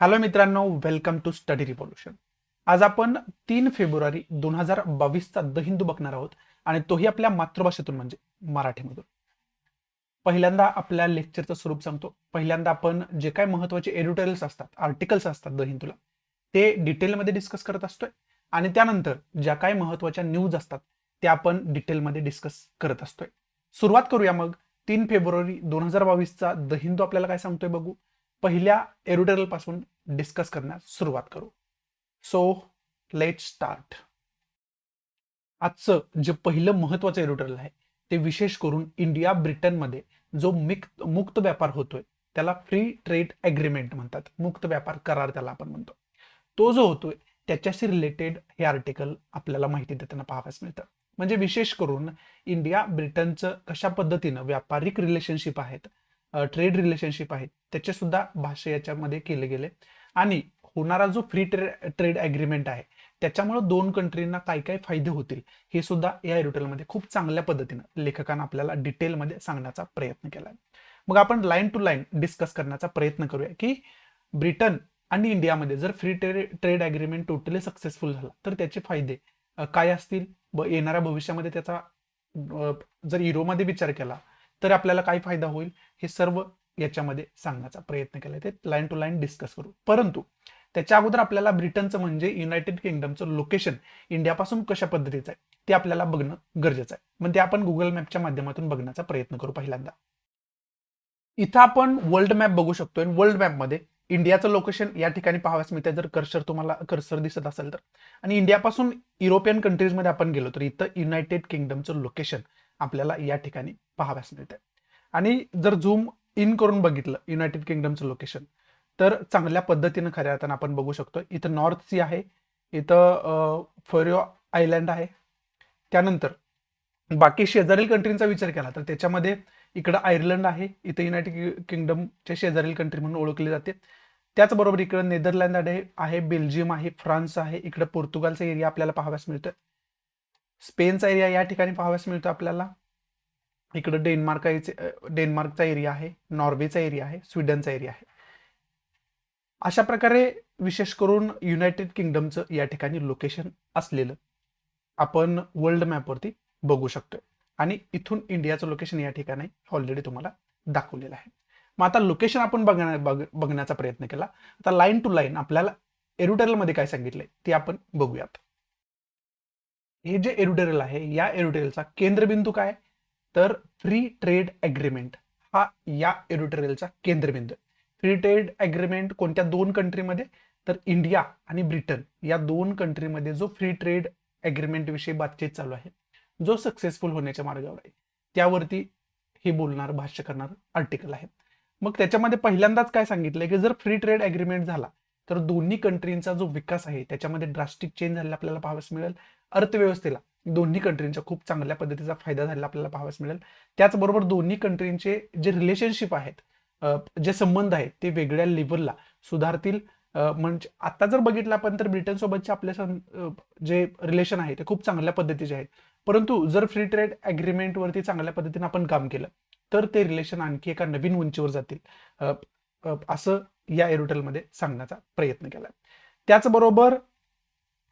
Hello मित्रांनो, welcome to study revolution. आज आपण 3 फेब्रुवारी 2022चा द हिंदू बघणार आहोत आणि तोही आपल्या मातृभाषेतून म्हणजे मराठीमधून. पहिल्यांदा आपल्या लेक्चरचं स्वरूप सांगतो. पहिल्यांदा आपण जे काय महत्वाचे एडिटोरियल्स असतात, आर्टिकल्स असतात द हिंदूला, ते डिटेलमध्ये डिस्कस करत असतोय आणि त्यानंतर ज्या काय महत्वाच्या न्यूज असतात त्या आपण डिटेलमध्ये डिस्कस करत असतोय. सुरुवात करूया मग. 3 फेब्रुवारी 2022चा द हिंदू आपल्याला काय सांगतोय बघू. पहिल्या एडिटोरियल पासून डिस्कस करण्यास सुरुवात करू. So let start. आजचं जे पहिलं महत्वाचं एडिटोरियल आहे ते विशेष करून इंडिया ब्रिटनमध्ये जो मुक्त व्यापार होतोय त्याला फ्री ट्रेड अग्रीमेंट म्हणतात. मुक्त व्यापार करार त्याला आपण म्हणतो. तो जो होतोय त्याच्याशी रिलेटेड हे आर्टिकल आपल्याला माहिती देताना पाहाव्यास मिळतं. म्हणजे विशेष करून इंडिया ब्रिटनचं कशा पद्धतीनं व्यापारिक रिलेशनशिप आहेत, ट्रेड रिलेशनशिप आहेत, त्याचे सुद्धा भाष्य याच्यामध्ये केले गेले आणि होणारा जो फ्री ट्रेड अग्रीमेंट आहे त्याच्यामुळे दोन कंट्रींना काय काय फायदे होतील हे सुद्धा या एडिटोरियलमध्ये खूप चांगल्या पद्धतीनं लेखकांना आपल्याला डिटेलमध्ये सांगण्याचा प्रयत्न केला आहे. मग आपण लाईन टू लाईन डिस्कस करण्याचा प्रयत्न करूया की ब्रिटन आणि इंडियामध्ये जर free trade agreement totally successful झाला तर त्याचे फायदे काय असतील, येणाऱ्या भविष्यामध्ये त्याचा जर युरोमध्ये विचार केला तर आपल्याला काय फायदा होईल हे सर्व याच्यामध्ये सांगण्याचा प्रयत्न केला. ते लाईन टू लाईन डिस्कस करू. परंतु त्याच्या अगोदर आपल्याला ब्रिटनचं म्हणजे युनायटेड किंगडमचं लोकेशन इंडियापासून कशा पद्धतीचं आहे ते आपल्याला बघणं गरजेचं आहे. मग ते आपण गुगल मॅपच्या माध्यमातून बघण्याचा प्रयत्न करू. पहिल्यांदा इथं आपण वर्ल्ड मॅप बघू शकतोय. वर्ल्ड मॅपमध्ये इंडियाचं लोकेशन या ठिकाणी पाहाव्यास मिळते. जर कर्सर दिसत असेल तर, आणि इंडियापासून युरोपियन कंट्रीजमध्ये आपण गेलो तर इथं युनायटेड किंगडमचं लोकेशन आपल्याला या ठिकाणी पाहाव्यास मिळते. आणि जर झूम इन करून बघितलं युनायटेड किंगडमचं लोकेशन तर चांगल्या पद्धतीनं खऱ्या अर्थानं आपण बघू शकतो. इथं नॉर्थ सी आहे, इथं फरोe आयलँड आहे. त्यानंतर बाकी शेजारील कंट्रींचा विचार केला तर त्याच्यामध्ये इकडं आयर्लंड आहे, इथं युनायटेड किंगडमच्या शेजारील कंट्री म्हणून ओळखले जाते. त्याचबरोबर इकडं नेदरलँड आहे, बेल्जियम आहे, फ्रान्स आहे, इकडं पोर्तुगालचा एरिया आपल्याला पाहाव्यास मिळतोय, स्पेनचा एरिया या ठिकाणी पाहाव्यास मिळतो आपल्याला. इकडं डेन्मार्कचा एरिया आहे, नॉर्वेचा एरिया आहे, स्वीडनचा एरिया आहे. अशा प्रकारे विशेष करून युनायटेड किंगडमचं या ठिकाणी लोकेशन असलेलं आपण वर्ल्ड मॅपवरती बघू शकतोय. आणि इथून इंडियाचं लोकेशन या ठिकाणी ऑलरेडी तुम्हाला दाखवलेलं आहे. मग आता लोकेशन आपण बघण्याचा प्रयत्न केला. आता लाईन टू लाईन आपल्याला एडिटोरियलमध्ये काय सांगितलंय ते आपण बघूयात. हे जे एडिटोरियल आहे या एडिटोरियलचा केंद्रबिंदू काय तर फ्री ट्रेड अग्रीमेंट हा या एडिटोरियलचा केंद्रबिंदू आहे. फ्री ट्रेड अग्रीमेंट कोणत्या दोन कंट्रीमध्ये तर इंडिया आणि ब्रिटन या दोन कंट्रीमध्ये जो फ्री ट्रेड अग्रीमेंट विषयी बातचीत चालू आहे, जो सक्सेसफुल होण्याच्या मार्गावर आहे, त्यावरती हे बोलणार भाष्य करणार आर्टिकल आहे. मग त्याच्यामध्ये पहिल्यांदाच काय सांगितलंय की जर फ्री ट्रेड अग्रीमेंट झाला तर दोन्ही कंट्रींचा जो विकास आहे त्याच्यामध्ये ड्रास्टिक चेंज झालेला आपल्याला पाहावयास मिळेल. अर्थव्यवस्थेला दोन्ही कंट्रींचा खूप चांगल्या पद्धतीचा फायदा झालेला आपल्याला पाहावयास मिळेल. त्याचबरोबर दोन्ही कंट्रींचे जे रिलेशनशिप आहेत, जे संबंध आहेत ते वेगळ्या लेवलला सुधारतील. म्हणजे आता जर बघितलं आपण तर ब्रिटन सोबतचे आपले जे रिलेशन आहे ते खूप चांगल्या पद्धतीचे आहेत. परंतु जर फ्री ट्रेड अग्रीमेंट वरती चांगल्या पद्धतीने आपण काम केलं तर ते रिलेशन आणखी एका नवीन उंचीवर जातील, असं या एडिटोरियलमध्ये सांगण्याचा प्रयत्न केला. त्याचबरोबर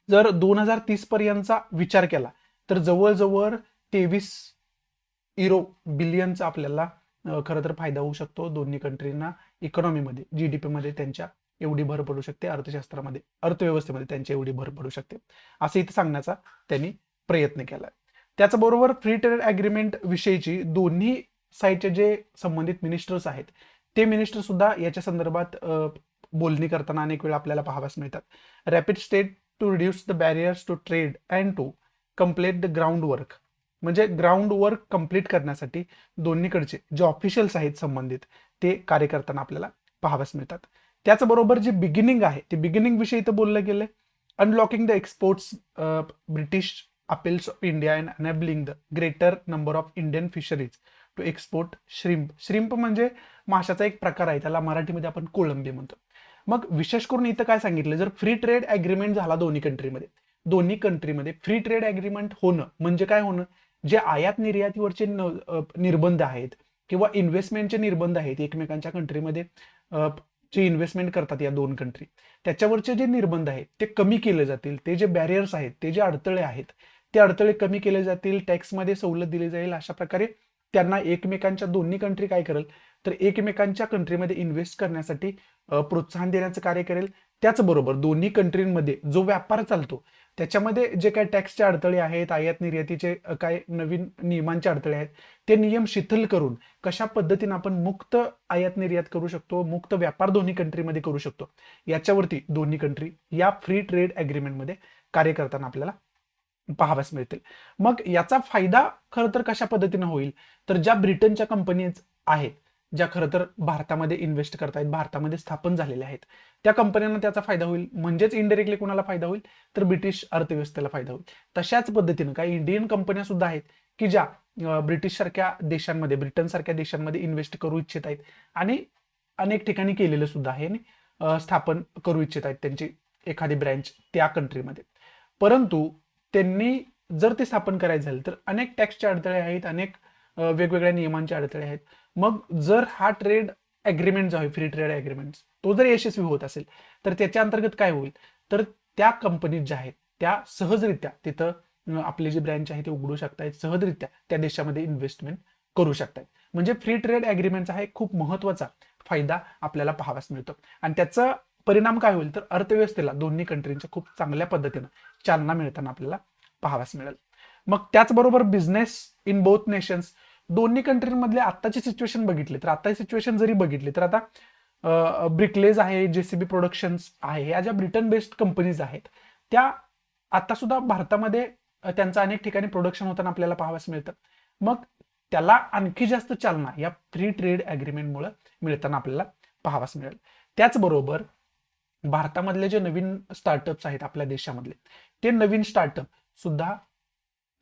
जर 2030 पर्यंतचा विचार केला तर जवळजवळ 23 युरो बिलियनचा आपल्याला खरं तर फायदा होऊ शकतो. दोन्ही कंट्रींना इकॉनॉमीमध्ये, जीडीपी मध्ये त्यांच्या एवढी भर पडू शकते, अर्थशास्त्रामध्ये, अर्थव्यवस्थेमध्ये त्यांची एवढी भर पडू शकते, असं इथे सांगण्याचा त्यांनी प्रयत्न केला. त्याचबरोबर फ्री ट्रेड अग्रीमेंट विषयीची दोन्ही साईडचे जे संबंधित मिनिस्टर्स आहेत ते मिनिस्टर सुद्धा याच्या संदर्भात बोलणी करताना अनेक वेळा आपल्याला पाहाव्यास मिळतात. Rapid state to reduce the barriers to trade and to complete the ground work, म्हणजे ग्राउंड वर्क कम्प्लीट करण्यासाठी दोन्हीकडचे जे ऑफिशियल्स आहेत संबंधित ते कार्य करताना आपल्याला पाहाव्यास मिळतात. त्याचबरोबर जे बिगिनिंग आहे ते बिगिनिंग विषयी इथं बोललं गेलंय. Unlocking the exports British appeals of India and enabling the greater number of Indian fisheries to export shrimp. Shrimp म्हणजे माशाचा एक प्रकार आहे, त्याला मराठीमध्ये आपण कोळंबी म्हणतो. मग विशेष करून इथं काय सांगितलं, जर फ्री ट्रेड अग्रीमेंट झाला दोन्ही कंट्रीमध्ये फ्री ट्रेड अग्रीमेंट होणं म्हणजे काय होणं, जे आयात निर्यातीवरचे निर्बंध आहेत किंवा इन्व्हेस्टमेंटचे निर्बंध आहेत एकमेकांच्या कंट्रीमध्ये जे इन्व्हेस्टमेंट करतात या दोन कंट्री, त्याच्यावरचे जे निर्बंध आहेत ते कमी केले जातील, ते जे बॅरियर्स आहेत, ते जे अडथळे आहेत, ते अडथळे कमी केले जातील, टॅक्समध्ये सवलत दिली जाईल. अशा प्रकारे त्यांना एकमेकांच्या दोन्ही कंट्री काय करेल तर एकमेकांच्या कंट्रीमध्ये इन्व्हेस्ट करण्यासाठी प्रोत्साहन देण्याचं कार्य करेल. त्याचबरोबर दोन्ही कंट्रीमध्ये जो व्यापार चालतो त्याच्यामध्ये जे काही टॅक्सचे अडथळे आहेत, आयात निर्यातीचे काय नवीन नियमांचे अडथळे आहेत, ते नियम शिथिल करून कशा पद्धतीने आपण मुक्त आयात निर्यात करू शकतो, मुक्त व्यापार दोन्ही कंट्रीमध्ये करू शकतो, याच्यावरती दोन्ही कंट्री या फ्री ट्रेड अग्रीमेंटमध्ये कार्य करताना आपल्याला पाहाव्यास मिळतील. मग याचा फायदा खरं तर कशा पद्धतीने होईल तर ज्या ब्रिटनच्या कंपनीज आहेत, ज्या खरं तर भारतामध्ये इन्व्हेस्ट करतायत, भारतामध्ये स्थापन झालेल्या आहेत, त्या कंपन्यांना त्याचा फायदा होईल. म्हणजेच इनडायरेक्टली कोणाला फायदा होईल तर ब्रिटिश अर्थव्यवस्थेला फायदा होईल. तशाच पद्धतीनं काही इंडियन कंपन्या सुद्धा आहेत की ज्या ब्रिटिश सारख्या देशांमध्ये, ब्रिटन सारख्या देशांमध्ये इन्व्हेस्ट करू इच्छित आहेत आणि अनेक ठिकाणी केलेलं सुद्धा आहे आणि स्थापन करू इच्छित आहेत त्यांची एखादी ब्रँच त्या कंट्रीमध्ये. परंतु त्यांनी जर ते स्थापन करायचं झालं तर अनेक टॅक्सचे अडथळे आहेत, अनेक वेगवेगळ्या नियमांचे अडथळे आहेत. मग जर हा ट्रेड अग्रीमेंट जो आहे, फ्री ट्रेड अग्रीमेंट, तो जर यशस्वी होत असेल तर त्याच्या अंतर्गत काय होईल तर त्या कंपनीज ज्या आहेत त्या सहजरित्या तिथं आपली जी ब्रँच आहे ती उघडू शकतायत, सहजरित्या त्या देशामध्ये इन्व्हेस्टमेंट करू शकतायत. म्हणजे फ्री ट्रेड अग्रीमेंटचा हा एक खूप महत्वाचा फायदा आपल्याला पाहावास मिळतो आणि त्याचा परिणाम काय होईल तर अर्थव्यवस्थेला दोन्ही कंट्रींच्या खूप चांगल्या पद्धतीनं चालना मिळताना आपल्याला पाहाव्यास मिळेल. मग त्याचबरोबर बिझनेस इन बोथ नेशन्स, दोन्ही कंट्रीमधले आत्ताची सिच्युएशन बघितली तर आत्ताची सिच्युएशन जरी बघितली तर आता ब्रिकलेज आहे, जेसीबी प्रोडक्शन्स आहे, या ज्या ब्रिटन बेस्ड कंपनीज आहेत त्या आता सुद्धा भारतामध्ये त्यांचं अनेक ठिकाणी प्रोडक्शन होताना आपल्याला पाहाव्यास मिळतं. मग त्याला आणखी जास्त चालना या फ्री ट्रेड अग्रीमेंटमुळे मिळताना आपल्याला पाहाव्यास मिळेल. त्याचबरोबर भारतामधले जे नवीन स्टार्टअप्स आहेत आपल्या देशामधले, ते नवीन स्टार्टअप सुद्धा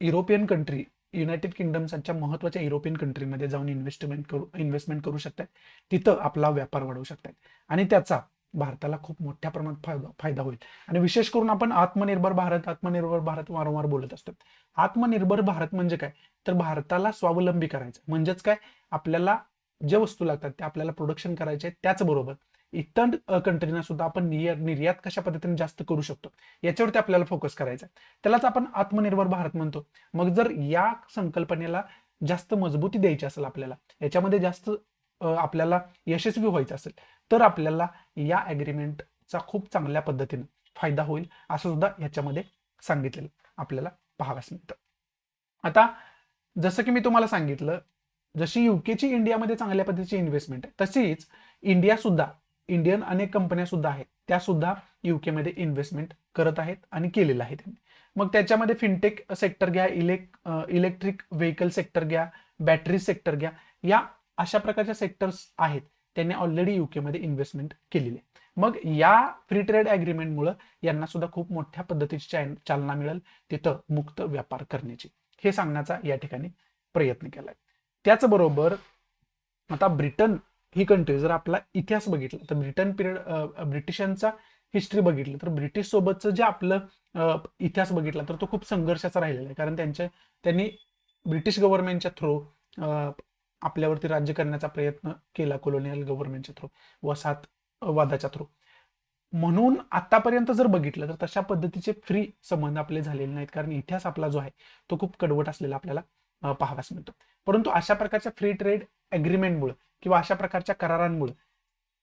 युरोपियन कंट्री, युनायटेड किंगडम सारख्या महत्वाच्या युरोपियन कंट्रीमध्ये जाऊन इन्व्हेस्टमेंट करू शकतात, तिथं आपला व्यापार वाढवू शकतात आणि त्याचा भारताला खूप मोठ्या प्रमाणात फायदा होईल. आणि विशेष करून आपण आत्मनिर्भर भारत वारंवार बोलत असतो. आत्मनिर्भर भारत म्हणजे काय तर भारताला स्वावलंबी करायचं, म्हणजेच काय आपल्याला ज्या वस्तू लागतात त्या आपल्याला प्रोडक्शन करायचे आहेत, त्याचबरोबर इतर कंट्रीना सुद्धा आपण निर्यात कशा पद्धतीने जास्त करू शकतो याच्यावरती आपल्याला फोकस करायचा आहे. त्यालाच आपण आत्मनिर्भर भारत म्हणतो. मग जर या संकल्पनेला जास्त मजबूती द्यायची असेल, आपल्याला याच्यामध्ये जास्त आपल्याला यशस्वी व्हायचं असेल तर आपल्याला या अग्रीमेंटचा खूप चांगल्या पद्धतीने फायदा होईल असं सुद्धा याच्यामध्ये सांगितलेलं आपल्याला पाहाव्यास मिळतं. आता जसं की मी तुम्हाला सांगितलं, जशी युकेची इंडियामध्ये चांगल्या पद्धतीची इन्व्हेस्टमेंट आहे, तशीच इंडिया सुद्धा, इंडियन अनेक कंपन्या सुद्धा आहेत त्या सुद्धा युके मध्ये इन्व्हेस्टमेंट करत आहेत आणि केलेलं आहे त्यांनी. मग त्याच्यामध्ये फिनटेक सेक्टर घ्या, इलेक्ट्रिक व्हेकल सेक्टर घ्या, बॅटरी सेक्टर घ्या, या अशा प्रकारच्या सेक्टर्स आहेत त्यांनी ऑलरेडी युके मध्ये इन्व्हेस्टमेंट केलेली आहे. मग या फ्री ट्रेड अग्रीमेंटमुळे यांना सुद्धा खूप मोठ्या पद्धतीची चालना मिळेल तिथं मुक्त व्यापार करण्याची, हे सांगण्याचा या ठिकाणी प्रयत्न केलाय. त्याचबरोबर आता ब्रिटन ही कंट्री जर आपला इतिहास बघितला तर ब्रिटन पिरियड, ब्रिटिशांचा हिस्ट्री बघितली तर ब्रिटिश सोबतचं जे आपलं इतिहास बघितला तर तो खूप संघर्षाचा राहिलेला आहे. कारण त्यांनी ब्रिटिश गव्हर्नमेंटच्या थ्रू आपल्यावरती राज्य करण्याचा प्रयत्न केला, कोलोनियल गव्हर्नमेंटच्या थ्रू, वसाहतवादाच्या थ्रू. म्हणून आतापर्यंत जर बघितलं तर तशा पद्धतीचे फ्री संबंध आपले झालेले नाहीत, कारण इतिहास आपला जो आहे तो खूप कडवट असलेला आपल्याला पाहाव्यास मिळतो. परंतु अशा प्रकारच्या फ्री ट्रेड अग्रीमेंटमुळे किंवा अशा प्रकारच्या करारांमुळे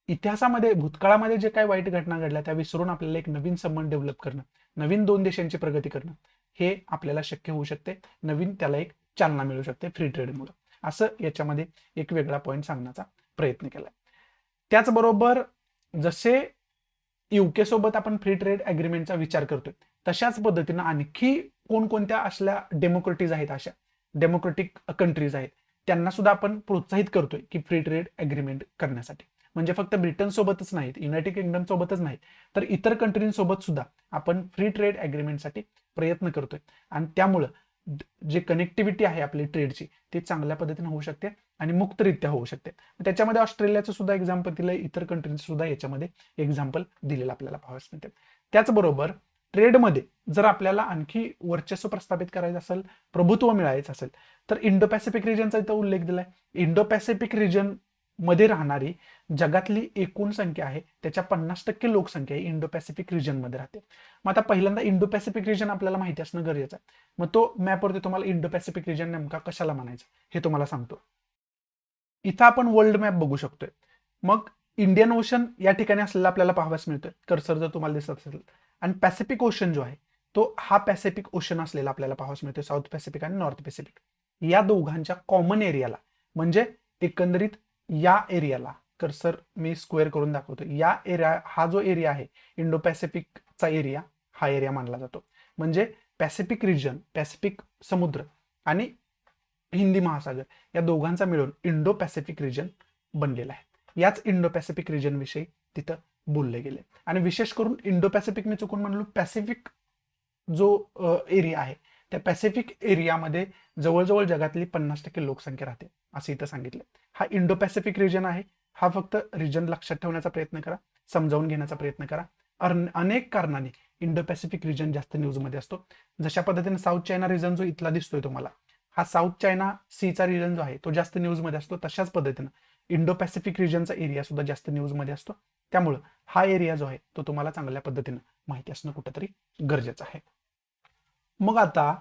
इतिहासामध्ये, भूतकाळामध्ये जे काही वाईट घटना घडल्या त्या विसरून आपल्याला एक नवीन संबंध डेव्हलप करणं, नवीन दोन देशांची प्रगती करणं, हे आपल्याला शक्य होऊ शकते. नवीन त्याला एक चालना मिळू शकते फ्री ट्रेडमुळे. असं याच्यामध्ये एक वेगळा पॉईंट सांगण्याचा प्रयत्न केलाय. त्याचबरोबर जसे युके सोबत आपण फ्री ट्रेड अग्रीमेंटचा विचार करतोय, तशाच पद्धतीनं आणखी कोणकोणत्या असल्या डेमोक्रेटीज आहेत, अशा डेमोक्रेटिक कंट्रीज आहेत, त्यांना सुद्धा आपण प्रोत्साहित करतोय की फ्री ट्रेड अग्रीमेंट करण्यासाठी. म्हणजे फक्त ब्रिटन सोबतच नाहीत, युनायटेड किंगडम सोबतच नाहीत, तर इतर कंट्रींसोबत सुद्धा आपण फ्री ट्रेड अग्रीमेंटसाठी प्रयत्न करतोय. आणि त्यामुळं जे कनेक्टिव्हिटी आहे आपली ट्रेडची ती चांगल्या पद्धतीने होऊ शकते आणि मुक्तरित्या होऊ शकते. त्याच्यामध्ये ऑस्ट्रेलियाचं सुद्धा एक्झाम्पल दिलंय, इतर कंट्रीचं सुद्धा याच्यामध्ये एक्झाम्पल दिलेलं आपल्याला पाहावयास मिळते. त्याचबरोबर ट्रेडमध्ये जर आपल्याला आणखी वर्चस्व प्रस्थापित करायचं असेल, प्रभुत्व मिळायचं असेल, तर इंडो पॅसिफिक रिजनचा इथं उल्लेख दिलाय. इंडो पॅसिफिक रिजन मध्ये राहणारी जगातली एकूण संख्या आहे त्याच्या 50% लोकसंख्या ही इंडो पॅसिफिक रिजनमध्ये राहते. मग आता पहिल्यांदा इंडो पॅसिफिक रिजन आपल्याला माहिती असणं गरजेचं आहे. मग तो मॅपवरती तुम्हाला इंडो पॅसिफिक रिजन नेमका कशाला म्हणायचं हे तुम्हाला सांगतो. इथं आपण वर्ल्ड मॅप बघू शकतोय. मग इंडियन ओशन या ठिकाणी असलेला आपल्याला पाहावयास मिळतोय, कर्सर जर तुम्हाला दिसत असेल. आणि पॅसिफिक ओशन जो आहे तो हा पॅसिफिक ओशन असलेला आपल्याला पाहावयास मिळतोय, साऊथ पॅसिफिक आणि नॉर्थ पॅसिफिक. या दोघांच्या कॉमन एरियाला म्हणजे एकंदरीत या एरियाला कर्सर मी स्क्वेअर करून दाखवतो. या एरिया हा जो एरिया आहे इंडो पॅसिफिकचा एरिया हा एरिया मानला जातो. म्हणजे पॅसिफिक रिजन, पॅसिफिक समुद्र आणि हिंदी महासागर या दोघांचा मिळून इंडो पॅसिफिक रिजन बनलेला आहे. याच इंडो पॅसिफिक रिजन विषयी तिथं बोलले गेले. आणि विशेष करून इंडो पॅसिफिक मी चुकून म्हणलो, पॅसिफिक जो एरिया आहे त्या पॅसिफिक एरियामध्ये जवळजवळ जगातली 50% लोकसंख्या राहते असं इथं सांगितलं. हा इंडो पॅसिफिक रिजन आहे. हा फक्त रिजन लक्षात ठेवण्याचा प्रयत्न करा, समजावून घेण्याचा प्रयत्न करा. अनेक कारणांनी इंडो पॅसिफिक रिजन जास्त न्यूजमध्ये असतो. जशा पद्धतीने साऊथ चायना रिजन जो इथला दिसतोय तुम्हाला, हा साऊथ चायना सीचा रिजन जो आहे तो जास्त न्यूजमध्ये असतो. तशाच पद्धतीनं इंडो पॅसिफिक रिजनचा एरिया सुद्धा जास्त न्यूजमध्ये असतो. त्यामुळं हा एरिया जो आहे तो तुम्हाला चांगल्या पद्धतीनं माहिती असणं कुठेतरी गरजेचं आहे. मग आता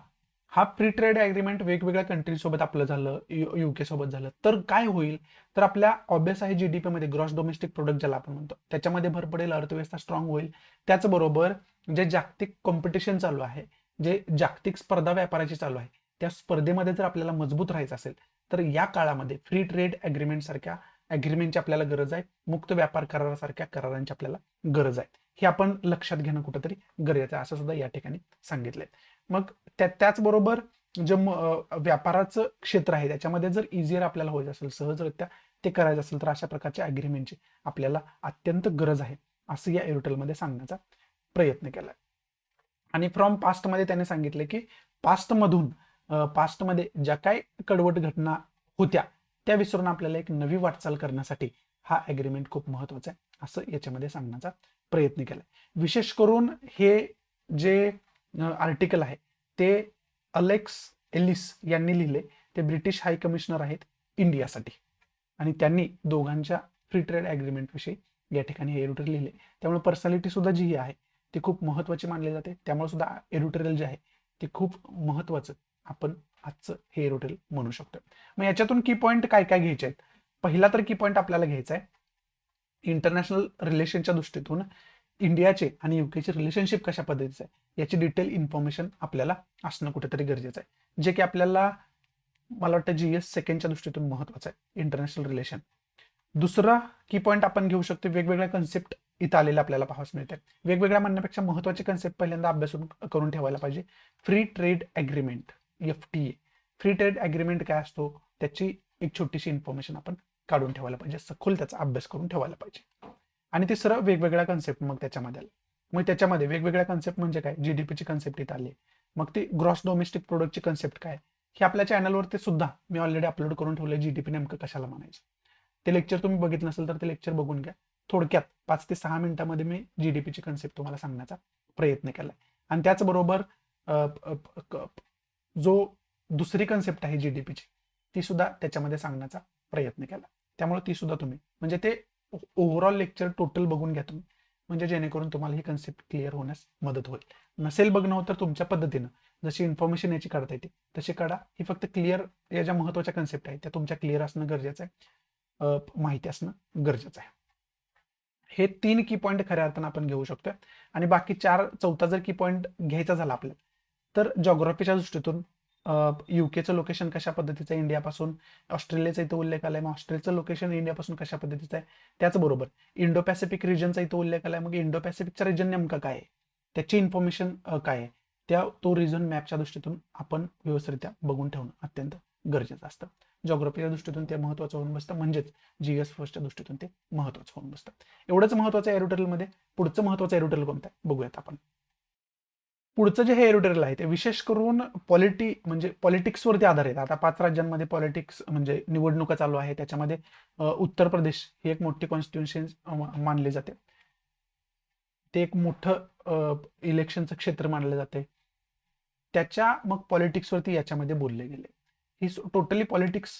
हा फ्री ट्रेड ॲग्रीमेंट वेगवेगळ्या कंट्री सोबत आपलं झालं, युके सोबत झालं, तर काय होईल, तर आपल्या ऑब्वियस आहे जीडीपी मध्ये ग्रॉस डोमेस्टिक प्रोडक्ट ज्याला आपण म्हणतो त्याच्यामध्ये भर पडेल, अर्थव्यवस्था स्ट्रॉंग होईल. त्याचबरोबर जे जागतिक कॉम्पिटिशन चालू आहे, जे जागतिक स्पर्धा व्यापाराची चालू आहे, त्या स्पर्धेमध्ये जर आपल्याला मजबूत राहायचं असेल तर या काळामध्ये फ्री ट्रेड ॲग्रीमेंट सारख्या ॲग्रीमेंटची आपल्याला गरज आहे. मुक्त व्यापार करारासारख्या करारांची आपल्याला गरज आहे. हे आपण लक्षात घेणं कुठंतरी गरजेचं आहे असं सुद्धा या ठिकाणी सांगितलंय. मग त्याचबरोबर जे व्यापाराचं क्षेत्र आहे त्याच्यामध्ये जर इझियर आपल्याला होत असेल, सहजरित्या ते करायचं असेल, तर अशा प्रकारच्या ॲग्रीमेंटची आपल्याला अत्यंत गरज आहे असं या एरोटेलमध्ये सांगण्याचा प्रयत्न केलाय. आणि फ्रॉम पास्टमध्ये त्याने सांगितलं की पास्टमध्ये ज्या काही कडवट घटना होत्या त्या विसरून आपल्याला एक नवी वाटचाल करण्यासाठी हा ॲग्रीमेंट खूप महत्वाचा आहे असं याच्यामध्ये सांगण्याचा प्रयत्न केलाय. विशेष करून हे जे आर्टिकल आहे ते अलेक्स एलिस यांनी लिहिले. ते ब्रिटिश हाय कमिशनर आहेत इंडियासाठी आणि त्यांनी दोघांच्या फ्री ट्रेड ॲग्रीमेंट विषयी या ठिकाणी हे एडिटोरियल लिहिले. त्यामुळे पर्सनॅलिटी सुद्धा जी आहे ती खूप महत्वाची मानली जाते. त्यामुळे सुद्धा एडिटोरियल जे आहे ते खूप महत्वाचं आपण आजचं हे एडिटोरियल म्हणू शकतो. मग याच्यातून की पॉईंट काय काय घ्यायचे आहेत. पहिला तर की पॉईंट आपल्याला घ्यायचा आहे, इंटरनॅशनल रिलेशनच्या दृष्टीतून इंडियाचे आणि युकेचे रिलेशनशिप कशा पद्धतीचं आहे याची डिटेल इन्फॉर्मेशन आपल्याला असणं कुठेतरी गरजेचं आहे, जे की आपल्याला मला वाटतं जीएस सेकंडच्या दृष्टीतून महत्वाचं आहे इंटरनॅशनल रिलेशन. दुसरा की पॉईंट आपण घेऊ शकतो, वेगवेगळ्या कन्सेप्ट इथं आलेल्या आपल्याला पाहावयास मिळतात. वेगवेगळ्या म्हणण्यापेक्षा महत्वाचे कन्सेप्ट पहिल्यांदा अभ्यासून करून ठेवायला पाहिजे. Free trade agreement FTA, free trade agreement काय असतो त्याची एक छोटीशी इन्फॉर्मेशन आपण काढून ठेवायला पाहिजे, सखोल त्याचा अभ्यास करून ठेवायला पाहिजे. आणि तिसरं वेगवेगळ्या कन्सेप्ट मग त्याच्यामध्ये आले. मग त्याच्यामध्ये वेगवेगळ्या कन्सेप्ट म्हणजे काय, जीडीपीची कन्सेप्ट इथं आली. मग ती ग्रॉस डोमेस्टिक प्रोडक्टची कन्सेप्ट काय हे आपल्या चॅनलवरती सुद्धा मी ऑलरेडी अपलोड करून ठेवलं. जीडीपी नेमकं कशाला म्हणायचं ते लेक्चर तुम्ही बघितलं नसेल तर ते लेक्चर बघून घ्या. थोडक्यात 5 ते 6 मिनिटांमध्ये मी जीडीपीची कन्सेप्ट तुम्हाला सांगण्याचा प्रयत्न केलाय. आणि त्याचबरोबर जो दुसरी कन्सेप्ट आहे जीडीपीची ती सुद्धा त्याच्यामध्ये सांगण्याचा प्रयत्न केला. त्यामुळे ती सुद्धा तुम्ही म्हणजे ते ओव्हरऑल लेक्चर टोटल बघून घ्या तुम्ही, म्हणजे जेणेकरून तुम्हाला ही कन्सेप्ट क्लिअर होण्यास मदत होईल. नसेल बघणं होत तर तुमच्या पद्धतीनं जशी इन्फॉर्मेशन याची काढता येते तशी काढा. ही फक्त क्लिअर या ज्या महत्वाच्या कन्सेप्ट आहेत त्या तुमच्या क्लिअर असणं गरजेचं आहे, माहिती असणं गरजेचं आहे. हे 3 की पॉईंट खऱ्या अर्थानं आपण घेऊ शकतो. आणि बाकी चौथा जर की पॉईंट घ्यायचा झाला आपल्याला तर जॉग्राफीच्या दृष्टीतून युकेचं लोकेशन कशा पद्धतीचं आहे इंडियापासून, ऑस्ट्रेलियाचा इथं उल्लेख आलाय, मग ऑस्ट्रेलियाचं लोकेशन इंडियापासून कशा पद्धतीचं आहे. त्याचबरोबर इंडो पॅसिफिक रिजनचा इथं उल्लेख आलाय. मग इंडो पॅसिफिकचा रिजन नेमका काय आहे त्याची इन्फॉर्मेशन काय आहे तो रिजन मॅपच्या दृष्टीतून आपण व्यवस्थितरित्या बघून ठेवणं अत्यंत गरजेचं असतं. जॉग्राफीच्या दृष्टीतून ते महत्वाचं होऊन बसतं, म्हणजेच जीएस फर्स्टच्या दृष्टीतून ते महत्वाचं होऊन बसतं. एवढंच महत्वाचं एरोटेरियलमध्ये. पुढचं महत्वाचं एरोटेरियल कोणतं आहे बघूयात आपण. पुढचं जे हे एरोटेरियल आहे ते विशेष करून म्हणजे पॉलिटिक्सवरती आधारित. आता 5 राज्यांमध्ये पॉलिटिक्स म्हणजे निवडणुका चालू आहे. त्याच्यामध्ये उत्तर प्रदेश ही एक मोठी कॉन्स्टिट्युन्सी मानली जाते. ते एक मोठं इलेक्शनचं क्षेत्र मानलं जाते. त्याच्या मग पॉलिटिक्सवरती याच्यामध्ये बोलले गेले. ही टोटली पॉलिटिक्स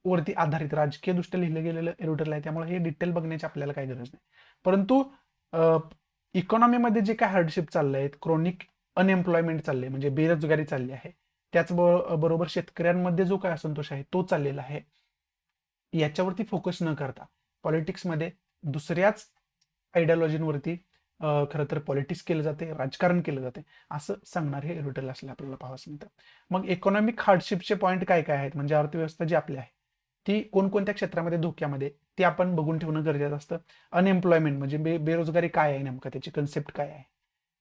वरती आधारित राजकीय दृष्ट्या लिहिलं गेलेलं एडिटोरियल आहे, त्यामुळे हे डिटेल बघण्याची आपल्याला काही गरज नाही. परंतु इकॉनॉमीमध्ये जे काय हार्डशिप चाललंय, क्रोनिक अनएम्प्लॉयमेंट चाललंय, म्हणजे बेरोजगारी चालली आहे, त्याचबरोबर शेतकऱ्यांमध्ये जो काय असंतोष आहे तो चाललेला आहे, याच्यावरती फोकस न करता पॉलिटिक्समध्ये दुसऱ्याच आयडियोलॉजीवरती खरं तर पॉलिटिक्स केलं जाते, राजकारण केलं जाते, असं सांगणार हे एडिटोरियल असले आपल्याला पाहावंच मिळतं. मग इकॉनॉमिक हार्डशिपचे पॉईंट काय काय आहेत, म्हणजे अर्थव्यवस्था जी आपली आहे ती कोणकोणत्या क्षेत्रामध्ये धोक्यामध्ये, ते आपण बघून ठेवणं गरजेचं असतं. अनएम्प्लॉयमेंट म्हणजे बेरोजगारी काय आहे, नेमकं त्याची कन्सेप्ट काय आहे,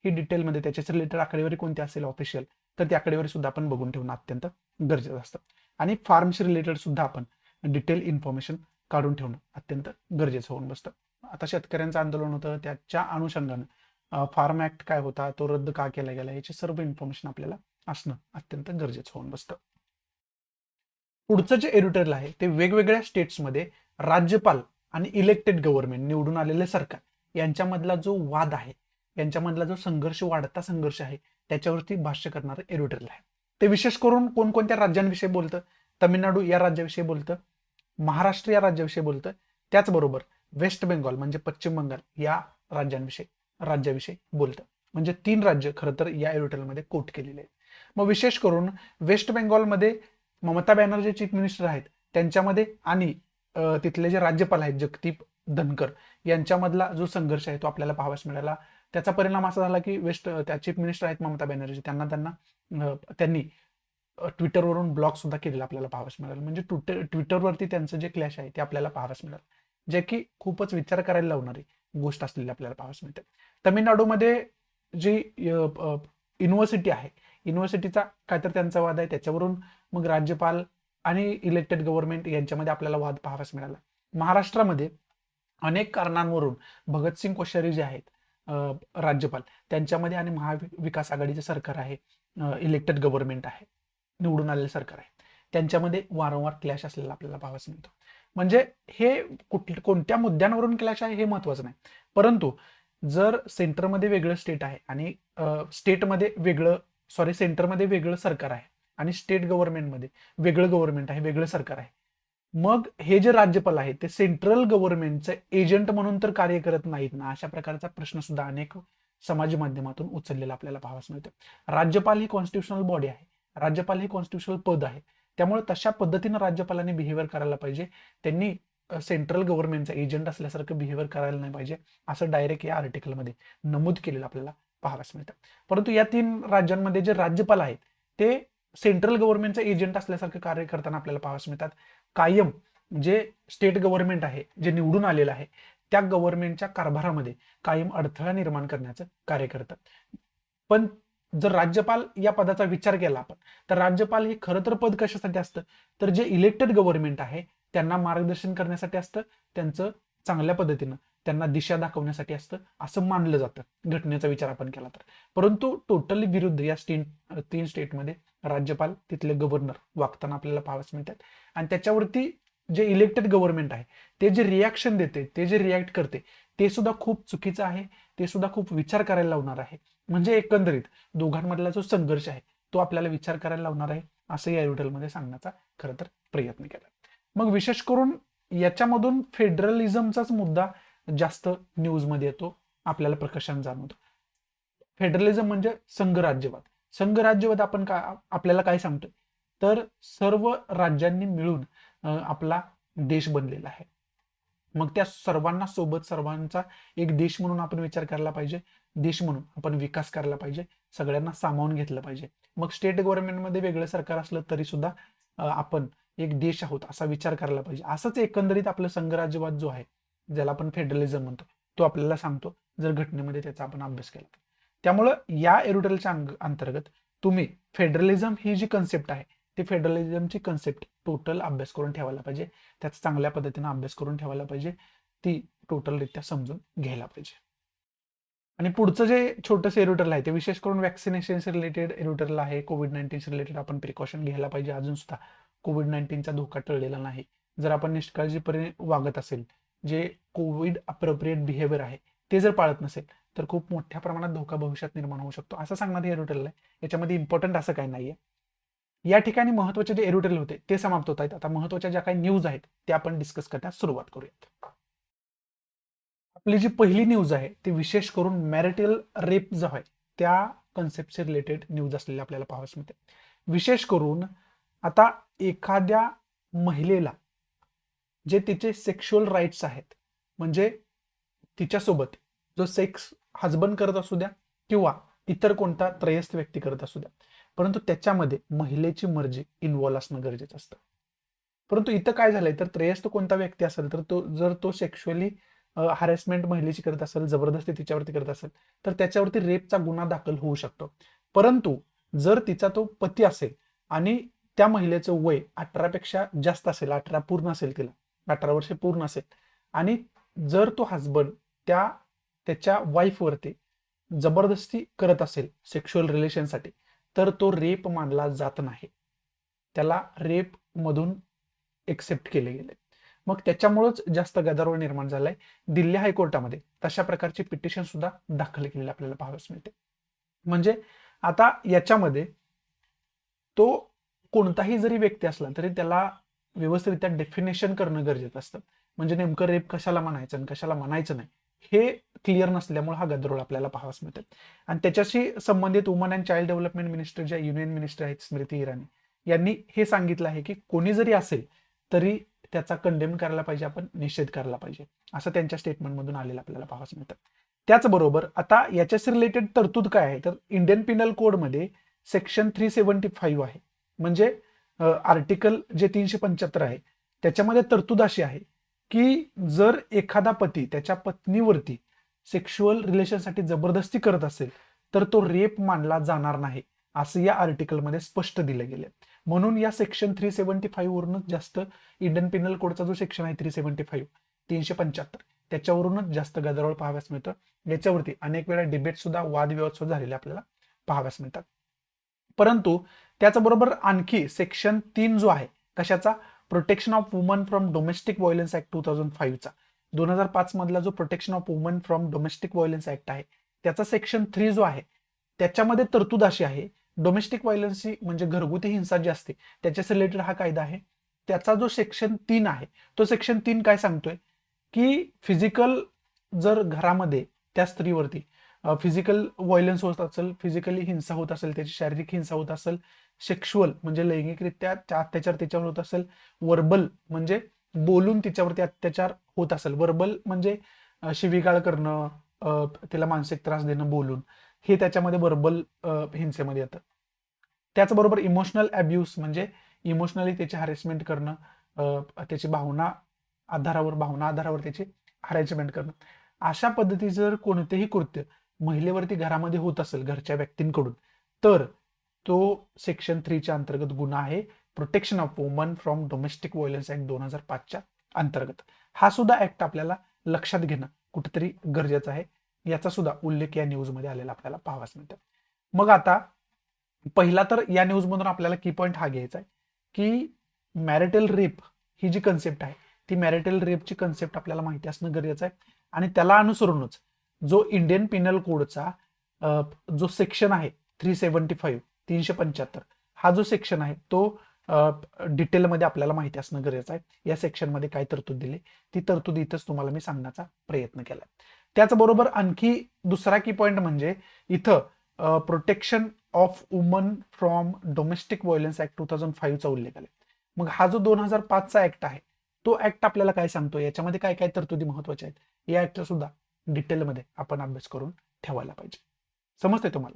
ही डिटेलमध्ये त्याच्याच रिलेटेड आकडेवारी कोणती असेल ऑफिशियल, तर ती आकडेवारी सुद्धा आपण बघून ठेवणं अत्यंत गरजेचं असतं. आणि फार्मशी रिलेटेड सुद्धा आपण डिटेल इन्फॉर्मेशन काढून ठेवणं अत्यंत गरजेचं होऊन बसतं. आता शेतकऱ्यांचं आंदोलन होतं, त्याच्या अनुषंगानं फार्म ऍक्ट काय होता, तो रद्द का केला गेला, याची सर्व इन्फॉर्मेशन आपल्याला असणं अत्यंत गरजेचं होऊन बसतं. पुढचं जे एडिटोरियल आहे ते वेगवेगळ्या स्टेट्समध्ये राज्यपाल आणि इलेक्टेड गव्हर्नमेंट, निवडून आलेले सरकार, यांच्यामधला जो वाद आहे, यांच्यामधला जो संघर्ष, वाढता संघर्ष आहे, त्याच्यावरती भाष्य करणारं एडिटोरियल आहे. ते विशेष करून कोणकोणत्या राज्यांविषयी बोलतं, तामिळनाडू या राज्याविषयी बोलतं, महाराष्ट्र या राज्याविषयी बोलतं, त्याचबरोबर वेस्ट बेंगॉल म्हणजे पश्चिम बंगाल या राज्याविषयी बोलतं. म्हणजे 3 राज्य खरं तर या एडिटोरियलमध्ये कोट केलेले आहेत. मग विशेष करून वेस्ट बेंगॉलमध्ये ममता बॅनर्जी चीफ मिनिस्टर आहेत, त्यांच्यामध्ये आणि तिथले जे राज्यपाल आहेत जगदीप धनकर यांच्यामधला जो संघर्ष आहे तो आपल्याला पाहावयास मिळाला. त्याचा परिणाम असा झाला की त्या चीफ मिनिस्टर आहेत ममता बॅनर्जी, त्यांनी ट्विटरवरून ब्लॉक सुद्धा केलेला आपल्याला पाहावयास मिळालं. म्हणजे ट्विटरवरती त्यांचं जे क्लॅश आहे ते आपल्याला पाहावयास मिळालं, जे की खूपच विचार करायला लावणारी गोष्ट असलेली आपल्याला पाहावयास मिळते. तमिळनाडूमध्ये जी युनिव्हर्सिटी आहे, युनिव्हर्सिटीचा काय तर त्यांचा वाद आहे, त्याच्यावरून मग राज्यपाल आणि इलेक्टेड गव्हर्नमेंट यांच्यामध्ये आपल्याला वाद पाहावयास मिळाला. महाराष्ट्रामध्ये अनेक कारणांवरून भगतसिंग कोश्यारी जे आहेत राज्यपाल, त्यांच्यामध्ये आणि महाविकास आघाडीचे सरकार आहे, इलेक्टेड गव्हर्नमेंट आहे, निवडून आलेले सरकार आहे, त्यांच्यामध्ये वारंवार क्लॅश असलेला आपल्याला पाहावयास मिळतो. म्हणजे हे कोणत्या मुद्द्यांवरून क्लॅश आहे हे महत्वाचं नाही, परंतु जर सेंटरमध्ये वेगळं स्टेट आहे आणि सेंटरमध्ये वेगळं सरकार आहे आणि स्टेट गव्हर्नमेंटमध्ये वेगळं गव्हर्नमेंट आहे, वेगळं सरकार आहे, मग हे जे राज्यपाल आहेत ते सेंट्रल गव्हर्नमेंटचे एजंट म्हणून तर कार्य करत नाहीत ना, अशा प्रकारचा प्रश्न सुद्धा अनेक समाज माध्यमातून उचललेला आपल्याला पाहावयास मिळतो. राज्यपाल ही कॉन्स्टिट्युशनल बॉडी आहे, राज्यपाल हे कॉन्स्टिट्युशनल पद आहे, त्यामुळे तशा पद्धतीनं राज्यपालांनी बिहेवियर करायला पाहिजे. त्यांनी सेंट्रल गव्हर्नमेंटचा एजंट असल्यासारखं बिहेवियर करायला नाही पाहिजे, असं डायरेक्ट या आर्टिकलमध्ये नमूद केलेलं आपल्याला पाहावयास मिळतं. परंतु या 3 राज्यांमध्ये जे राज्यपाल आहेत ते सेंट्रल गव्हर्नमेंटचा एजंट असल्यासारखं कार्य करताना आपल्याला पाहावयास मिळतात. कायम जे स्टेट गव्हर्नमेंट आहे, जे निवडून आलेलं आहे, त्या गव्हर्नमेंटच्या कारभारामध्ये कायम अडथळा निर्माण करण्याचं कार्य करतात. पण जर राज्यपाल या पदाचा विचार केला आपण, तर राज्यपाल हे खरं तर पद कशासाठी असतं, तर जे इलेक्टेड गव्हर्नमेंट आहे त्यांना मार्गदर्शन करण्यासाठी असतं, त्यांचं चांगल्या पद्धतीनं त्यांना दिशा दाखवण्यासाठी असतं असं मानलं जातं घटनेचा विचार आपण केला तर. परंतु टोटली विरुद्ध या 3 स्टेटमध्ये राज्यपाल, तिथले गव्हर्नर वागताना आपल्याला पाहावयास मिळतात. आणि त्याच्यावरती जे इलेक्टेड गव्हर्नमेंट आहे ते जे रिॲक्शन देते, ते जे रिॲक्ट करते, ते सुद्धा खूप चुकीचं आहे, ते सुद्धा खूप विचार करायला लावणार आहे. म्हणजे एकंदरीत दोघांमधला जो संघर्ष आहे तो आपल्याला विचार करायला लावणार आहे, असं या एडिटोरियलमध्ये सांगण्याचा खरं तर प्रयत्न केला. मग विशेष करून याच्यामधून फेडरलिझमचाच मुद्दा जास्त न्यूजमध्ये येतो, आपल्याला प्रकर्षाने जाणवतो. फेडरलिझम म्हणजे संघराज्यवाद. संघराज्यवाद आपल्याला काय सांगतोय, तर सर्व राज्यांनी मिळून आपला देश बनलेला आहे. मग त्या सर्वांना सोबत, सर्वांचा एक देश म्हणून आपण विचार करायला पाहिजे, देश म्हणून आपण विकास करायला पाहिजे, सगळ्यांना सामावून घेतलं पाहिजे. मग स्टेट गव्हर्नमेंटमध्ये वेगळं सरकार असलं तरी सुद्धा आपण एक देश आहोत असा विचार करायला पाहिजे. असंच एकंदरीत आपलं संघराज्यवाद जो आहे, ज्याला आपण फेडरलिझम म्हणतो, तो आपल्याला सांगतो जर घटनेमध्ये त्याचा आपण अभ्यास केला तर. त्यामुळं या एडिटोरियलच्या अंतर्गत तुम्ही फेडरलिझम ही जी कन्सेप्ट आहे, ती फेडरलिझमची कन्सेप्ट टोटल अभ्यास करून ठेवायला पाहिजे, त्याचा चांगल्या पद्धतीने अभ्यास करून ठेवायला पाहिजे, ती टोटलरित्या समजून घ्यायला पाहिजे. आणि पुढचं जे छोटंसं एडिटोरियल आहे ते विशेष करून वॅक्सिनेशन रिलेटेड एडिटोरियल आहे. कोविड-19 रिलेटेड आपण प्रिकॉशन घ्यायला पाहिजे. अजून सुद्धा कोविड-19चा धोका टळलेला नाही. जर आपण निष्काळजीपणे वागत असेल, जे कोविड अप्रोप्रिएट बिहेवियर आहे ते जर पाळत नसेल, तर खूप मोठ्या प्रमाणात धोका भविष्यात निर्माण होऊ शकतो, असं सांगणारे एडिटोरियल आहे. याच्यामध्ये इम्पॉर्टंट असं काही नाहीये. या ठिकाणी महत्वाचे जे एडिटोरियल होते ते समाप्त होत आहेत. आता महत्वाच्या ज्या काही न्यूज आहेत त्या आपण डिस्कस करण्यास सुरुवात करूयात. आपली जी पहिली न्यूज आहे ती विशेष करून मॅरिटल रेप जो आहे त्या कन्सेप्टचे रिलेटेड न्यूज असलेली आपल्याला पाहावयास मिळते. विशेष करून आता एखाद्या महिलेला जे तिचे सेक्शुअल राईट्स आहेत, म्हणजे तिच्यासोबत जो सेक्स हजबंड करत असू द्या किंवा इतर कोणता त्रयस्थ व्यक्ती करत असू द्या, परंतु त्याच्यामध्ये महिलेची मर्जी इन्व्हॉल्व असणं गरजेचं असतं. परंतु इथं काय झालंय तर त्रयस्थ कोणता व्यक्ती असेल तर तो सेक्शुअली हॅरेसमेंट महिलेची करत असेल, जबरदस्ती तिच्यावरती करत असेल, तर त्याच्यावरती रेपचा गुन्हा दाखल होऊ शकतो. परंतु जर तिचा तो पती असेल आणि त्या महिलेचं वय 18 पेक्षा जास्त असेल, 18 पूर्ण असेल, तिला 18 वर्षे पूर्ण असेल, आणि जर तो हजबंड त्याच्या वाईफवरती जबरदस्ती करत असेल सेक्शुअल रिलेशनसाठी, तर तो रेप मानला जात नाही. त्याला रेप मधून एक्सेप्ट केले गेले. मग त्याच्यामुळेच जास्त गदारोळ निर्माण झालाय. दिल्ली हायकोर्टामध्ये तशा प्रकारची पिटिशन सुद्धा दाखल केलेली आपल्याला पाहावयास मिळते. म्हणजे आता याच्यामध्ये तो कोणताही जरी व्यक्ती असला तरी त्याला व्यवस्थितरित्या डेफिनेशन करणं गरजेचं असतं. म्हणजे नेमकं रेप कशाला म्हणायचं आणि कशाला म्हणायचं नाही हे क्लिअर नसल्यामुळे हा गदारोळ आपल्याला पाहावयास मिळतो. आणि त्याच्याशी संबंधित woman and child development minister ज्या युनियन मिनिस्टर आहेत स्मृती इराणी, यांनी हे सांगितलं आहे की कोणी जरी असेल तरी त्याचा कंडेम करायला पाहिजे, आपण निषेध करायला पाहिजे, असं त्यांच्या स्टेटमेंटमधून आलेलं आपल्याला पाहावयास मिळतं. त्याचबरोबर आता याच्याशी रिलेटेड तरतूद काय आहे तर इंडियन पिनल कोडमध्ये सेक्शन 375 आहे, म्हणजे आर्टिकल जे 375 आहे त्याच्यामध्ये तरतूद अशी आहे की जर एखादा पती त्याच्या पत्नीवरती सेक्शुअल रिलेशनसाठी जबरदस्ती करत असेल तर तो रेप मानला जाणार नाही, असं या आर्टिकलमध्ये स्पष्ट दिलं गेलं. म्हणून या सेक्शन 375 वरूनच जास्त इंडियन पिनल कोडचा जो सेक्शन आहे 375 त्याच्यावरूनच जास्त गदारोळ पाहाव्यास मिळतं. याच्यावरती अनेक वेळा डिबेट सुद्धा वादविवाद सुद्धा झालेले आपल्याला पाहाव्यास मिळतात. परंतु त्याचबरोबर आणखी सेक्शन 3 जो आहे कशाचा, protection of woman from domestic violence act 2005 चा, 2005 मधला जो protection of woman from domestic violence act आहे त्याचा सेक्शन 3 जो आहे त्याच्यामध्ये तरतूद अशी आहे, डोमेस्टिक व्हायलन्स म्हणजे घरगुती हिंसा जी असते त्याच्याशी रिलेटेड हा कायदा आहे. त्याचा जो सेक्शन 3 आहे तो सेक्शन 3 काय सांगतोय की फिजिकल जर घरामध्ये त्या स्त्रीवरती फिजिकल व्हायलन्स होत असेल, फिजिकली हिंसा होत असेल, त्याची शारीरिक हिंसा होत असेल, सेक्शुअल म्हणजे लैंगिकरित्या अत्याचार त्याच्यावर होत असेल, वर्बल म्हणजे बोलून तिच्यावरती अत्याचार होत असेल, वर्बल म्हणजे शिवीगाळ करणं, तिला मानसिक त्रास देणं बोलून, हे त्याच्यामध्ये वर्बल हिंसेमध्ये येतं. त्याचबरोबर इमोशनल अब्यूज म्हणजे इमोशनली त्याची हॅरेसमेंट करणं, त्याची भावना आधारावर त्याची हॅरेसमेंट करणं, अशा पद्धतीचं जर कोणतेही कृत्य महिलेवरती घरामध्ये होत असेल घरच्या व्यक्तींकडून तर तो सेक्शन 3च्या अंतर्गत गुन्हा आहे, protection of woman from domestic violence act 2005च्या अंतर्गत. हा सुद्धा ऍक्ट आपल्याला लक्षात घेणं कुठेतरी गरजेचं आहे. याचा सुद्धा उल्लेख या न्यूज मध्ये आलेला आपल्याला पाहावास मिळतो. मग आता पहिला तर या न्यूज मधून आपल्याला की पॉईंट हा घ्यायचा आहे की मॅरिटल रेप ही जी कन्सेप्ट आहे ती मॅरिटल रेपची कन्सेप्ट आपल्याला माहिती असणं गरजेचं आहे. आणि त्याला अनुसरूनच जो इंडियन पिनल कोडचा जो सेक्शन आहे 375 हा जो सेक्शन आहे तो डिटेलमध्ये आपल्याला माहिती असणं गरजेचं आहे. या सेक्शनमध्ये काय तरतूद दिली ती तरतूद इथंच तुम्हाला मी सांगण्याचा प्रयत्न केला. त्याचबरोबर आणखी दुसरा की पॉईंट म्हणजे इथं protection of woman from domestic violence act 2005 चा उल्लेख आला. मग हा जो 2005 चा ऍक्ट आहे तो ऍक्ट आपल्याला काय सांगतो, याच्यामध्ये काय काय तरतुदी महत्वाच्या आहेत, या ऍक्टचा सुद्धा डिटेलमध्ये आपण अभ्यास करून ठेवायला पाहिजे. समजते तुम्हाला?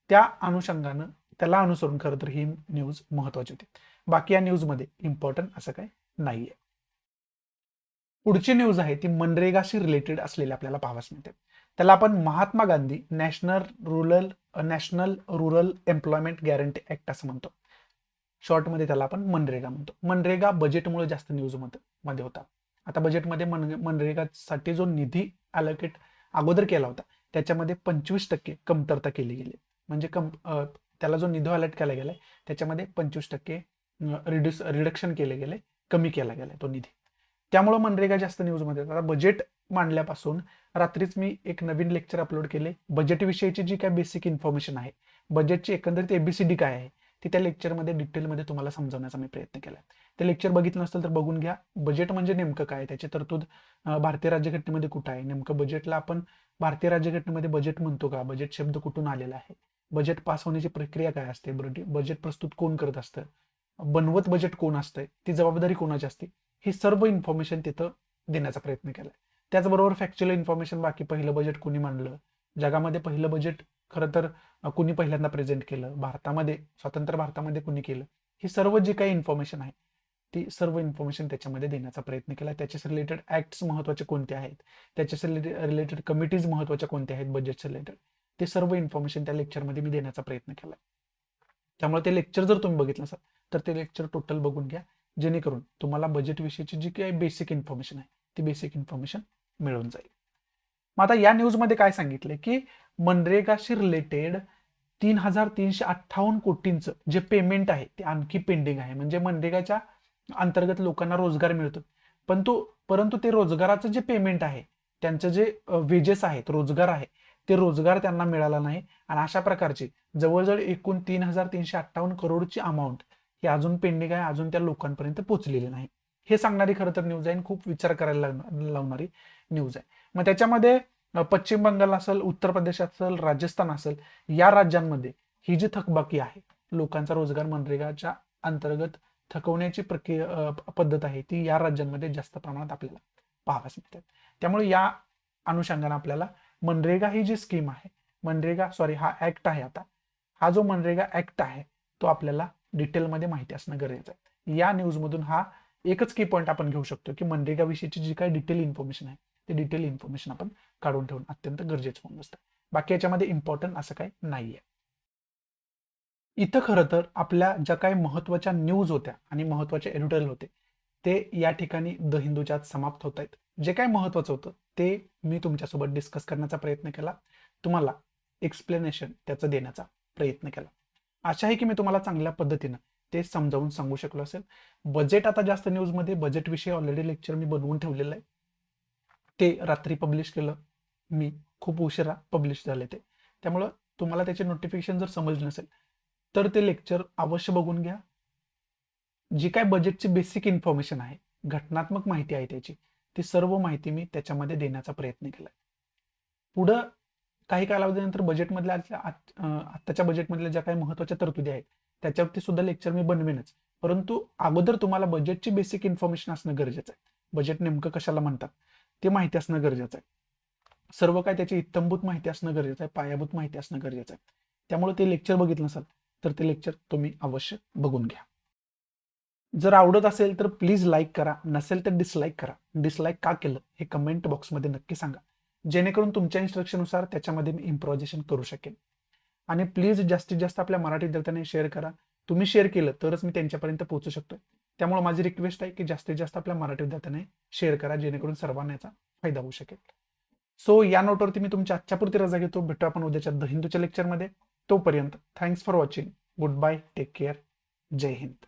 त्या अनुषंगानं त्याला अनुसरून खरं तर ही न्यूज महत्वाची होती. बाकी या न्यूज मध्ये इम्पॉर्टंट असं काही नाहीये. पुढची न्यूज आहे ती मनरेगाशी रिलेटेड असलेली आपल्याला पाहावयास मिळते. त्याला आपण Mahatma Gandhi national rural employment guarantee act असं म्हणतो. शॉर्टमध्ये त्याला आपण मनरेगा म्हणतो. मनरेगा बजेटमुळे जास्त न्यूज मध्ये होता. आता बजेटमध्ये मनरेगासाठी जो निधी अलोकेट अगोदर केला होता त्याच्यामध्ये 25% कमतरता केली गेली. म्हणजे त्याला जो निधी अलॉट केला गेलाय त्याच्यामध्ये 25% रिडक्शन केले गेले, कमी केला गेलाय तो निधी. त्यामुळे मनरेगा जास्त न्यूजमध्ये. आता बजेट मांडल्यापासून रात्रीच मी एक नवीन लेक्चर अपलोड केले. बजेट विषयीची जी काय बेसिक इन्फॉर्मेशन आहे, बजेटची एकंदरीत एबीसीडी काय आहे ती त्या लेक्चरमध्ये डिटेलमध्ये तुम्हाला समजवण्याचा मी प्रयत्न केला. ते लेक्चर बघितलं नसेल तर बघून घ्या. बजेट म्हणजे नेमकं काय, त्याची तरतूद भारतीय राज्यघटनेमध्ये कुठं आहे, नेमकं बजेटला आपण भारतीय राज्यघटनेमध्ये बजेट म्हणतो का, बजेट शब्द कुठून आलेला आहे, बजेट पास होण्याची प्रक्रिया काय असते, बजेट प्रस्तुत कोण करत असतं, बनवत बजेट कोण असतंय, ती जबाबदारी कोणाची असते, ही सर्व इन्फॉर्मेशन तिथं देण्याचा प्रयत्न केला. त्याचबरोबर फॅक्च्युअल इन्फॉर्मेशन, बाकी पहिलं बजेट कोणी मांडलं, जगामध्ये पहिलं बजेट खरं तर कुणी पहिल्यांदा प्रेझेंट केलं, भारतामध्ये स्वतंत्र भारतामध्ये कुणी केलं, ही सर्व जी काही इन्फॉर्मेशन आहे ती सर्व इन्फॉर्मेशन त्याच्यामध्ये देण्याचा प्रयत्न केला. त्याच्याशी रिलेटेड ऍक्ट्स महत्वाचे कोणते आहेत, त्याच्याशी रिलेटेड कमिटीज महत्वाच्या कोणत्या आहेत बजेटच्या रिलेटेड, ते सर्व इन्फॉर्मेशन त्या लेक्चरमध्ये मी देण्याचा प्रयत्न केला. त्यामुळे ते लेक्चर जर तुम्ही बघितलं असाल तर ते लेक्चर टोटल बघून घ्या, जेणेकरून तुम्हाला बजेट विषयीची जी काही बेसिक इन्फॉर्मेशन आहे ती बेसिक इन्फॉर्मेशन मिळून जाईल. मग आता या न्यूजमध्ये काय सांगितलंय की मनरेगाशी रिलेटेड 3,358 कोटींचं जे पेमेंट आहे ते आणखी पेंडिंग आहे. म्हणजे मनरेगाच्या अंतर्गत लोकांना रोजगार मिळतो, परंतु ते रोजगाराचं जे पेमेंट आहे, त्यांचं जे वेजेस आहेत, रोजगार आहे, ते रोजगार त्यांना मिळाला नाही. आणि अशा प्रकारचे जवळजवळ एकूण 3,358 करोडची अमाऊंट ही अजून पेंडिंग आहे, अजून त्या लोकांपर्यंत पोहोचलेली नाही. हे सांगणारी खरं तर न्यूज आहे आणि खूप विचार करायला लावणारी न्यूज आहे. मग त्याच्यामध्ये पश्चिम बंगाल असेल, उत्तर प्रदेश असेल, राजस्थान असेल, या राज्यांमध्ये ही जी थकबाकी आहे, लोकांचा रोजगार मनरेगाच्या अंतर्गत थकवण्याची पद्धत आहे, ती या राज्यांमध्ये जास्त प्रमाणात आपल्याला पाहाव्यास मिळते. त्यामुळे या अनुषंगाने आपल्याला मनरेगा ही जी स्कीम आहे, हा ऍक्ट आहे, आता हा जो मनरेगा ऍक्ट आहे तो आपल्याला डिटेलमध्ये माहिती असणं गरजेचं आहे. या न्यूजमधून हा एकच की पॉईंट आपण घेऊ शकतो की मनरेगा विषयीची जी काही डिटेल इन्फॉर्मेशन आहे ते डिटेल इन्फॉर्मेशन आपण काढून ठेवणं अत्यंत गरजेचं होऊन बसतं. बाकी याच्यामध्ये इम्पॉर्टंट असं काही नाहीये. इथं खरं तर आपल्या ज्या काही महत्वाच्या न्यूज होत्या आणि महत्वाचे एडिटोरियल होते ते या ठिकाणी द हिंदूच्या समाप्त होत आहेत. जे काही महत्वाचं होतं ते मी तुमच्यासोबत डिस्कस करण्याचा प्रयत्न केला, तुम्हाला एक्सप्लेनेशन त्याचं देण्याचा प्रयत्न केला. आशा आहे की मी तुम्हाला चांगल्या पद्धतीनं ते समजावून सांगू शकलो असेल. बजेट आता जास्त न्यूजमध्ये बजेट विषयी ऑलरेडी लेक्चर मी बनवून ठेवलेलं आहे, ते रात्री पब्लिश केलं मी, खूप उशिरा पब्लिश झाले ते. त्यामुळं तुम्हाला त्याचे नोटिफिकेशन जर समजलं नसेल तर ते लेक्चर अवश्य बघून घ्या. जी काय बजेटची बेसिक इन्फॉर्मेशन आहे, घटनात्मक माहिती आहे त्याची, ती सर्व माहिती मी त्याच्यामध्ये देण्याचा प्रयत्न केला. पुढं काही कालावधीनंतर बजेटमधल्या आत्ताच्या बजेटमधल्या ज्या काही महत्वाच्या तरतुदी आहेत त्याच्यावरती सुद्धा लेक्चर मी बनवेनच, परंतु अगोदर तुम्हाला बजेटची बेसिक इन्फॉर्मेशन असणं गरजेचं आहे. बजेट नेमकं कशाला म्हणतात ते माहिती असणं गरजेचं आहे. सर्व काय त्याची इत्तंभूत माहिती असणं गरजेचं आहे, पायाभूत माहिती असणं गरजेचं आहे. त्यामुळे ते लेक्चर बघितलं नसाल तर ते लेक्चर तुम्ही अवश्य बघून घ्या. जर आवडत असेल तर प्लीज लाईक करा, नसेल तर डिसलाईक करा. डिसलाईक का केलं हे कमेंट बॉक्समध्ये नक्की सांगा, जेणेकरून तुमच्या इन्स्ट्रक्शननुसार त्याच्यामध्ये मी इम्प्रोव्हायझेशन करू शकेन. आणि प्लीज जास्तीत जास्त आपल्या मराठी विद्यार्थ्यांनी शेअर करा. तुम्ही शेअर केलं तरच मी त्यांच्यापर्यंत पोहोचू शकतोय. त्यामुळे माझी रिक्वेस्ट आहे की जास्तीत जास्त आपल्या मराठी विद्यार्थ्यांनी शेअर करा, जेणेकरून सर्वांना याचा फायदा होऊ शकेल. सो या नोटवरती मी तुमच्या आजच्यापुरती रजा घेतो. भेटू आपण उद्याच्या द हिंदूच्या लेक्चरमध्ये. तोपर्यंत thanks for watching. Good bye, take care, जय हिंद.